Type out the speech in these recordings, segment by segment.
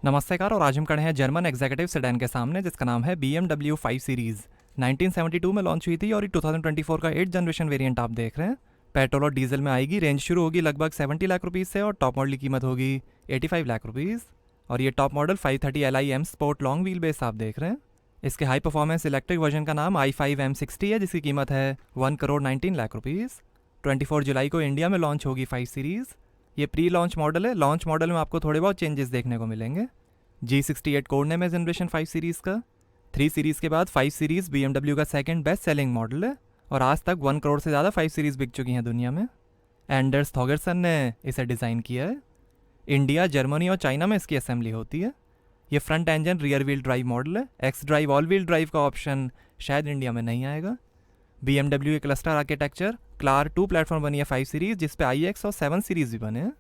नमस्कार। और आज हम खड़े हैं जर्मन एग्जीक्यूटिव सेडान के सामने जिसका नाम है BMW 5 सीरीज़। 1972 में लॉन्च हुई थी और ये 2024 का 8th जनरेशन वेरिएंट आप देख रहे हैं। पेट्रोल और डीजल में आएगी। रेंज शुरू होगी लगभग 70 लाख रुपीज़ से और टॉप मॉडल की कीमत होगी 85 लाख रुपीज़। और ये top model 530 LI M sport long wheel base आप देख रहे हैं। इसके हाई परफॉर्मेंस इलेक्ट्रिक वर्जन का नाम i5 M60 है जिसकी कीमत है 1 करोड़ 19 लाख रुपीज़। 24 जुलाई को इंडिया में लॉन्च होगी 5 सीरीज़। ये प्री लॉन्च मॉडल है। लॉन्च मॉडल में आपको थोड़े बहुत चेंजेस देखने को मिलेंगे। G68 कोड नेम है जनरेशन 5 सीरीज़ का। 3 सीरीज़ के बाद 5 सीरीज़ BMW का सेकंड बेस्ट सेलिंग मॉडल है और आज तक 1 करोड़ से ज़्यादा 5 सीरीज़ बिक चुकी हैं दुनिया में। एंडर्स थॉगरसन ने इसे डिज़ाइन किया है। इंडिया, जर्मनी और चाइना में इसकी असेंबली होती है। ये front engine rear wheel drive model है। XDrive all wheel drive का ऑप्शन शायद इंडिया में नहीं आएगा। BMW के क्लस्टर आर्किटेक्चर क्लार 2 प्लेटफॉर्म बनी है 5 सीरीज़ जिस पे IX और 7 सीरीज़ भी बने हैं।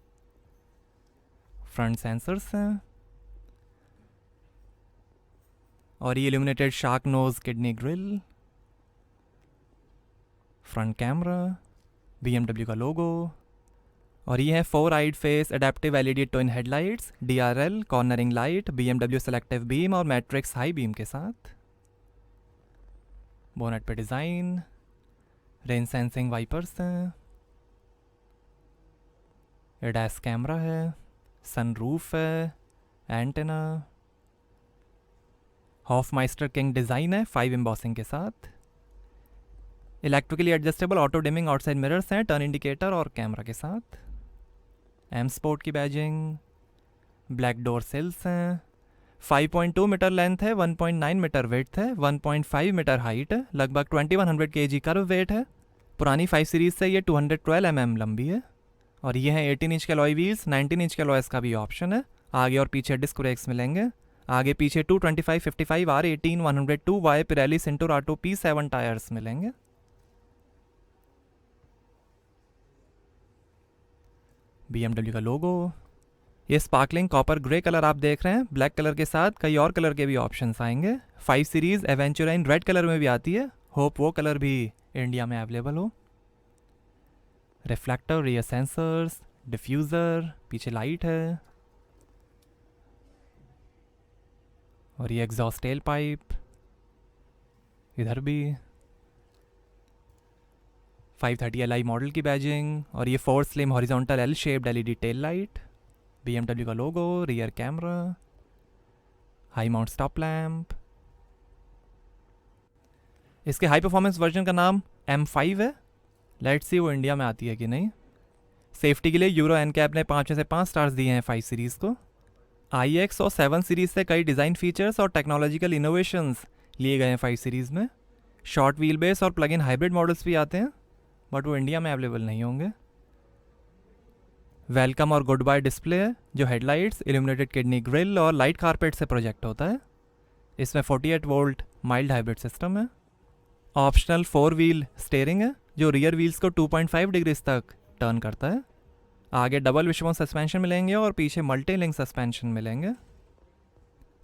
फ्रंट सेंसर्स हैं और ये illuminated shark nose kidney grille. Front camera, BMW का लोगो और ये है 4 eyed face adaptive LED twin headlights, DRL cornering light, BMW selective beam और मैट्रिक्स हाई बीम के साथ। बोनेट पे डिज़ाइन, रेन सेंसिंग वाइपर्स हैं, एडैस कैमरा है, सनरूफ है, एंटेना, हॉफमाइस्टर किंग डिज़ाइन है 5 एम्बॉसिंग के साथ। Electrically adjustable auto dimming outside mirrors हैं टर्न इंडिकेटर और कैमरा के साथ। M स्पोर्ट की बैजिंग, ब्लैक डोर सेल्स हैं। 5.2 मीटर लेंथ है, 1.9 मीटर वेट है, 1.5 मीटर हाइट है, लगभग 2100 kg कर्व वेट है। पुरानी 5 सीरीज़ से ये 212 mm लंबी है। और ये है 18 इंच के अलॉय व्हील्स, 19 इंच के अलॉयस का भी ऑप्शन है। आगे और पीछे डिस्क ब्रेक्स मिलेंगे। आगे पीछे 225, 55, R18, 102Y Pirelli Cinturato R2 P7 tyres मिलेंगे। BMW का लोगो, ये स्पार्कलिंग कॉपर ग्रे कलर आप देख रहे हैं। ब्लैक कलर के साथ कई और कलर के भी ऑप्शंस आएंगे। 5 सीरीज़ एवेंचुराइन रेड कलर में भी आती है। होप वो कलर भी इंडिया में अवेलेबल हो। रिफ्लेक्टर, रियर सेंसर्स, डिफ्यूज़र, पीछे लाइट है और ये एग्जॉस्ट टेल पाइप, इधर भी 530 LI मॉडल की बैजिंग और ये 4 slim horizontal L shaped LED tail light. BMW का logo, rear camera, high mount stop lamp. इसके हाई परफॉर्मेंस वर्जन का नाम M5 है। लेट्स सी वो इंडिया में आती है कि नहीं। सेफ्टी के लिए यूरो NCAP ने 5 में से 5 स्टार्स दिए हैं 5 सीरीज़ को। IX और 7 सीरीज़ से कई डिज़ाइन फीचर्स और टेक्नोलॉजिकल इनोवेशंस लिए गए हैं 5 सीरीज़ में। शॉर्ट व्हील बेस और प्लग इन हाइब्रिड मॉडल्स भी आते हैं बट वो इंडिया में अवेलेबल नहीं होंगे। वेलकम और गुड बाय डिस्प्ले है जो हेडलाइट्स, इल्यूमिनेटेड किडनी ग्रिल और लाइट कारपेट से प्रोजेक्ट होता है। इसमें 48 वोल्ट माइल्ड हाइब्रिड सिस्टम है। ऑप्शनल 4 व्हील स्टेयरिंग है जो रियर व्हील्स को 2.5 डिग्रीज तक टर्न करता है। आगे डबल विशबोन सस्पेंशन मिलेंगे और पीछे मल्टी लिंक सस्पेंशन मिलेंगे।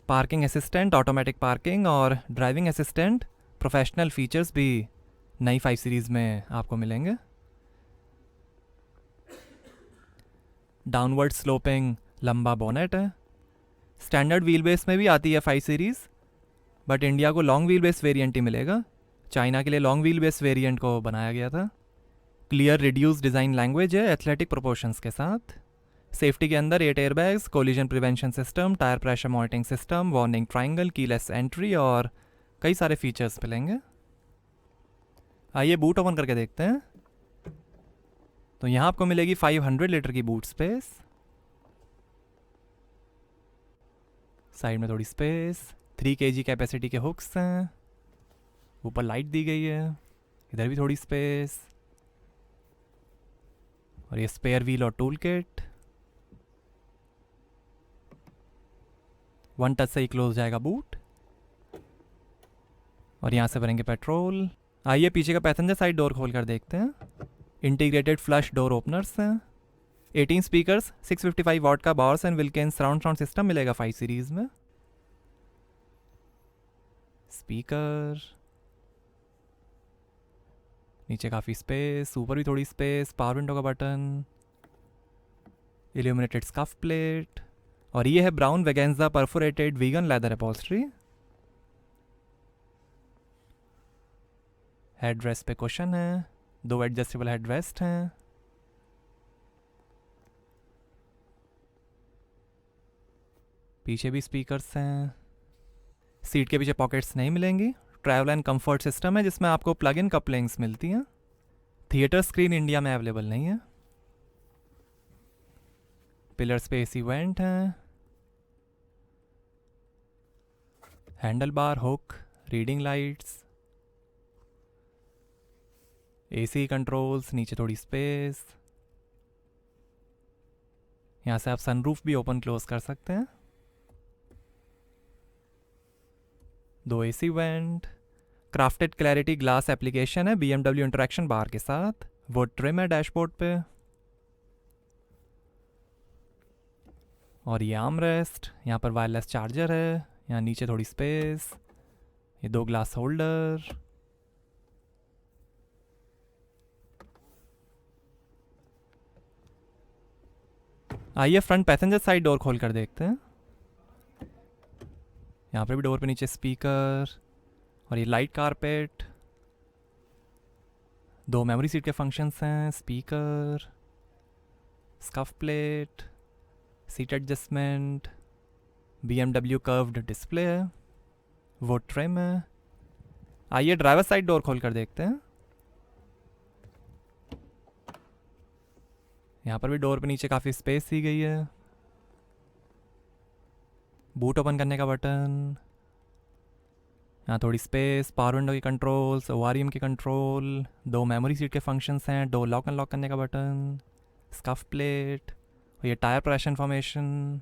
पार्किंग असिस्टेंट, ऑटोमेटिक पार्किंग और ड्राइविंग असिस्टेंट प्रोफेशनल फीचर्स भी नई 5 सीरीज़ में आपको मिलेंगे। डाउनवर्ड स्लोपिंग लंबा बोनेट है। स्टैंडर्ड व्हील बेस में भी आती है 5 सीरीज़ बट इंडिया को लॉन्ग व्हील बेस वेरिएंट ही मिलेगा। चाइना के लिए लॉन्ग व्हील बेस वेरिएंट को बनाया गया था। क्लियर रिड्यूस डिज़ाइन लैंग्वेज है एथलेटिक प्रोपोर्शंस के साथ। सेफ्टी के अंदर 8 airbags, collision prevention system, tyre pressure monitoring system, warning triangle, keyless entry और कई सारे फीचर्स मिलेंगे। आइए बूट ओपन करके देखते हैं। तो यहाँ आपको मिलेगी 500 लीटर की बूट स्पेस। साइड में थोड़ी स्पेस, 3 kg कैपेसिटी के हुक्स हैं। ऊपर लाइट दी गई है। इधर भी थोड़ी स्पेस और ये स्पेयर व्हील और टूल किट। 1 टच से ही क्लोज जाएगा बूट और यहाँ से भरेंगे पेट्रोल। आइए पीछे का पैसेंजर साइड डोर खोल कर देखते हैं। इंटीग्रेटेड फ्लश डोर ओपनर्स हैं। 18 स्पीकर्स, 655 वॉट का Bohr's and Wilkins surround sound system मिलेगा 5 सीरीज़ में। स्पीकर, नीचे काफ़ी स्पेस, ऊपर भी थोड़ी स्पेस, पावर विंडो का बटन, इल्यूमिनेटेड स्कफ प्लेट और ये है brown Veganza perforated vegan leather upholstery. Headrest पे क्वेश्चन है, 2 एडजस्टेबल हेड रेस्ट हैं। पीछे भी स्पीकर्स हैं। सीट के पीछे पॉकेट्स नहीं मिलेंगी। ट्रैवल एंड कंफर्ट सिस्टम है जिसमें आपको प्लग इन कपलिंग्स मिलती हैं। थिएटर स्क्रीन इंडिया में अवेलेबल नहीं है। पिलर्स पे एसी वेंट हैं। Handle bar, hook, reading lights, AC controls, नीचे थोड़ी स्पेस। यहाँ से आप सनरूफ भी ओपन क्लोज कर सकते हैं। 2 AC vent. Crafted clarity glass application है BMW इंटरेक्शन बार के साथ। वो ट्रिम है डैशबोर्ड पे। और ये आर्म रेस्ट, यहाँ पर वायरलेस चार्जर है। यहाँ नीचे थोड़ी स्पेस, ये 2 ग्लास होल्डर। आइए फ्रंट पैसेंजर साइड डोर खोल कर देखते हैं। यहाँ पर भी डोर पे नीचे स्पीकर और ये लाइट कारपेट। 2 मेमोरी सीट के फंक्शंस हैं, speaker, scuff plate, seat adjustment, BMW curved display है, वो ट्रिम है। आइए ड्राइवर साइड डोर खोल कर देखते हैं। यहाँ पर भी डोर पे नीचे काफ़ी स्पेस दी गई है। बूट ओपन करने का बटन, यहाँ थोड़ी स्पेस, पावर विंडो की कंट्रोल्स, ORM की कंट्रोल, 2 मेमोरी सीट के फंक्शंस हैं, 2 लॉक अनलॉक करने का बटन, स्कफ प्लेट और ये टायर प्रेशर इन्फॉर्मेशन।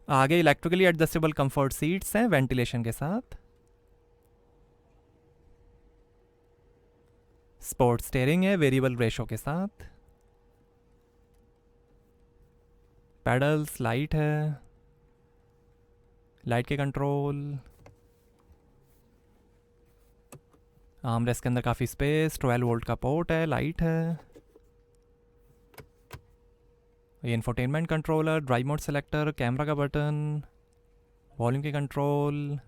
आगे इलेक्ट्रिकली एडजस्टेबल कंफर्ट सीट्स हैं वेंटिलेशन के साथ। स्पोर्ट स्टीयरिंग है वेरिएबल रेशो के साथ। पैडल्स, लाइट है, लाइट के कंट्रोल। आर्मरेस्ट के अंदर काफ़ी स्पेस, 12 वोल्ट का पोर्ट है, लाइट है। ये infotainment controller, drive mode selector, camera का बटन, वॉल्यूम के कंट्रोल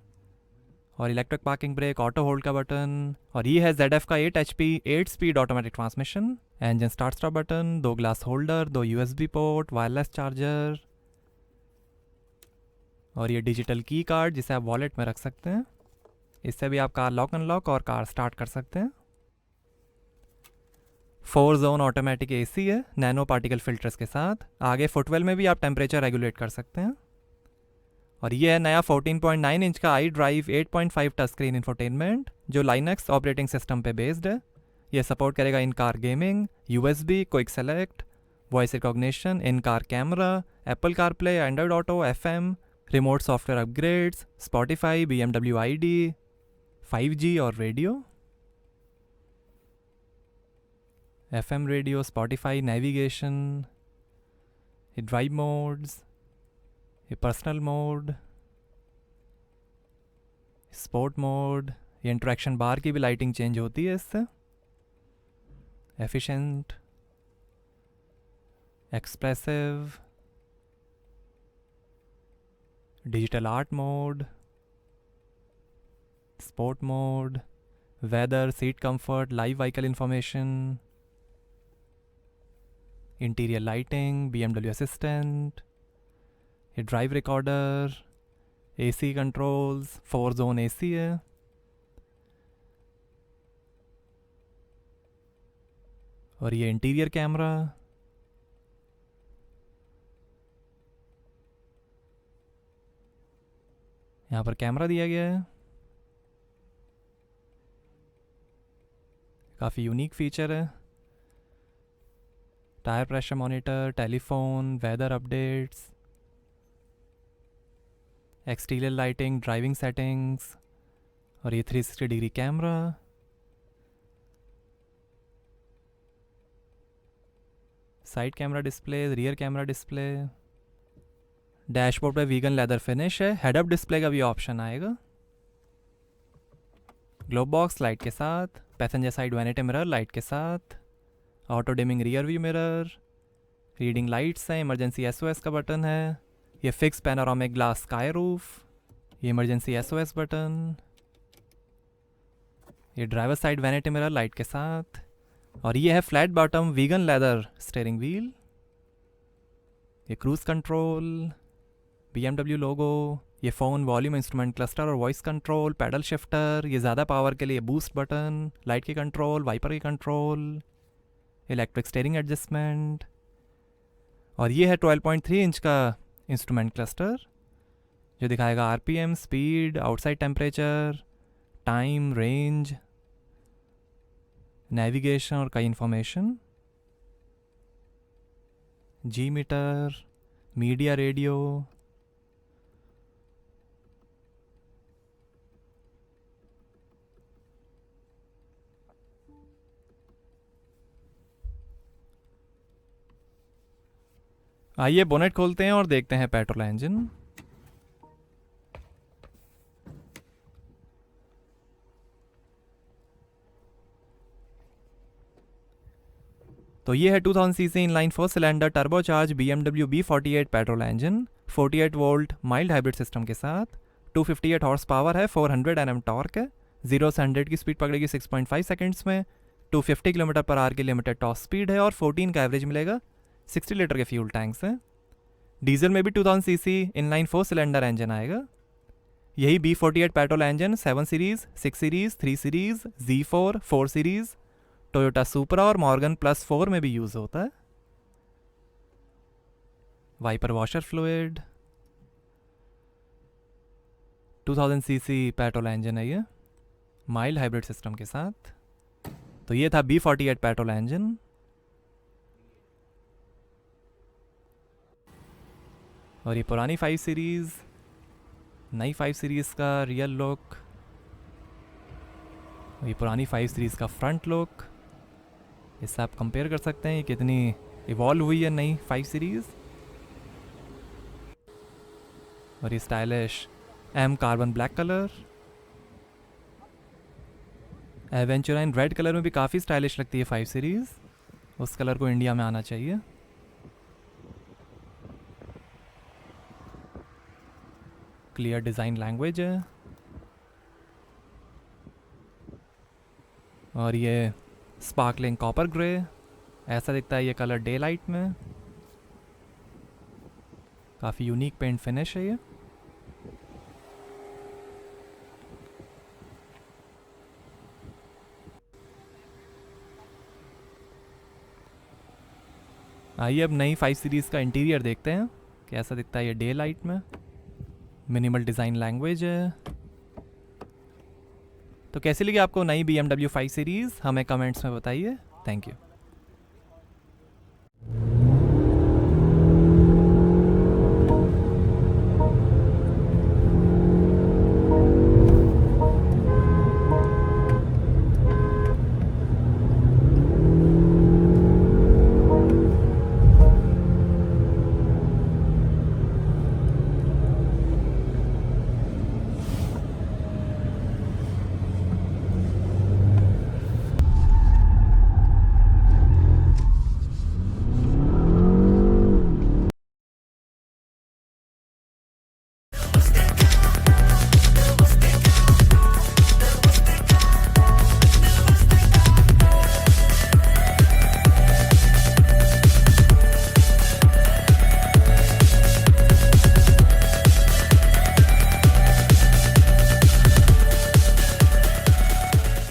और electric parking brake, auto hold का बटन। और ये है ZF का 8 HP 8 speed automatic transmission. Engine start stop button, 2 glass holder, 2 USB port, wireless charger और ये डिजिटल की कार्ड जिसे आप वॉलेट में रख सकते हैं। इससे भी आप कार लॉक अनलॉक और कार स्टार्ट कर सकते हैं। 4 जोन ऑटोमेटिक AC है नैनो पार्टिकल फिल्टर्स के साथ। आगे फुटवेल में भी आप टेम्परेचर रेगुलेट कर सकते हैं। और ये है नया 14.9 इंच का iDrive 8.5 टच स्क्रीन इंफोटेनमेंट जो लाइनक्स ऑपरेटिंग सिस्टम पे बेस्ड है। ये सपोर्ट करेगा इन car gaming, USB, quick select, voice recognition, इन car camera, Apple CarPlay, Android auto, FM, remote software upgrades, Spotify, BMW ID, 5G और radio, FM radio, Spotify, navigation, ये drive modes, ये personal mode, sport mode. ये interaction बार की भी lighting change होती है इससे। Efficient, expressive, digital art mode, sport mode, weather, seat comfort, live vehicle information, interior lighting, BMW assistant, ये drive recorder, AC controls, 4 zone AC है। और ये इंटीरियर कैमरा, यहाँ पर कैमरा दिया गया है। काफ़ी यूनिक फीचर है। Tyre pressure monitor, telephone, weather updates, exterior lighting, driving settings और ये 360 degree camera. Side camera display, rear camera display. Dashboard पे वीगन लेदर फिनिश है। हेड अप डिस्प्ले का भी ऑप्शन आएगा। ग्लोब बॉक्स लाइट के साथ, passenger side vanity mirror light के साथ, auto dimming rear view mirror, reading lights हैं, इमरजेंसी एसओएस का बटन है, ये fix panoramic glass sky roof, ये इमरजेंसी एसओएस बटन, ये driver side vanity mirror light के साथ, और ये है flat bottom vegan leather steering wheel, ये क्रूज कंट्रोल, BMW लोगो, ये फ़ोन वॉल्यूम इंस्ट्रूमेंट क्लस्टर और वॉइस कंट्रोल, पैडल शिफ्टर, ये ज़्यादा पावर के लिए बूस्ट बटन, लाइट की कंट्रोल, वाइपर की कंट्रोल, इलेक्ट्रिक स्टीयरिंग एडजस्टमेंट, और ये है 12.3 इंच का इंस्ट्रूमेंट क्लस्टर जो दिखाएगा RPM, speed, outside temperature, time, range, navigation और कई इन्फॉर्मेशन, जी मीटर, मीडिया रेडियो, आइए बोनेट खोलते हैं और देखते हैं पेट्रोल इंजन। तो ये है 2000 CC inline 4 cylinder turbocharge BMW B48 petrol engine 48 volt mild hybrid system के साथ। 258 हॉर्स पावर है, 400 Nm टॉर्क है, 0 से 100 की स्पीड पकड़ेगी 6.5 सेकंड्स में, 250 km/h की लिमिटेड टॉप स्पीड है और 14 का एवरेज मिलेगा। 60 लीटर के फ्यूल टैंक्स हैं। डीजल में भी 2000 सीसी इनलाइन 4 सिलेंडर इंजन आएगा। यही B48 petrol engine 7 series, 6 series, 3 series, Z4, 4 series, Toyota Supra और मॉर्गन +4 में भी यूज़ होता है। Wiper washer fluid, 2000 CC petrol engine है ये, माइल्ड हाइब्रिड सिस्टम के साथ। तो ये था B48 पेट्रोल इंजन। और ये पुरानी 5 सीरीज़, नई 5 सीरीज़ का रियल लुक, ये पुरानी 5 सीरीज़ का फ्रंट लुक। इससे आप कंपेयर कर सकते हैं ये कितनी इवॉल्व हुई है नई 5 सीरीज़। और ये stylish M carbon black colour, aventurine red colour में भी काफ़ी स्टाइलिश लगती है 5 सीरीज़। उस कलर को इंडिया में आना चाहिए। क्लियर डिज़ाइन लैंग्वेज है। और ये स्पार्कलिंग कॉपर ग्रे, ऐसा दिखता है ये कलर डे लाइट में। काफ़ी यूनिक पेंट फिनिश है ये। आइए अब नई 5 सीरीज़ का इंटीरियर देखते हैं कैसा दिखता है ये डे लाइट में। मिनिमल डिज़ाइन लैंग्वेज है। तो कैसी लगी आपको नई BMW 5 सीरीज़, हमें कमेंट्स में बताइए। Thank you.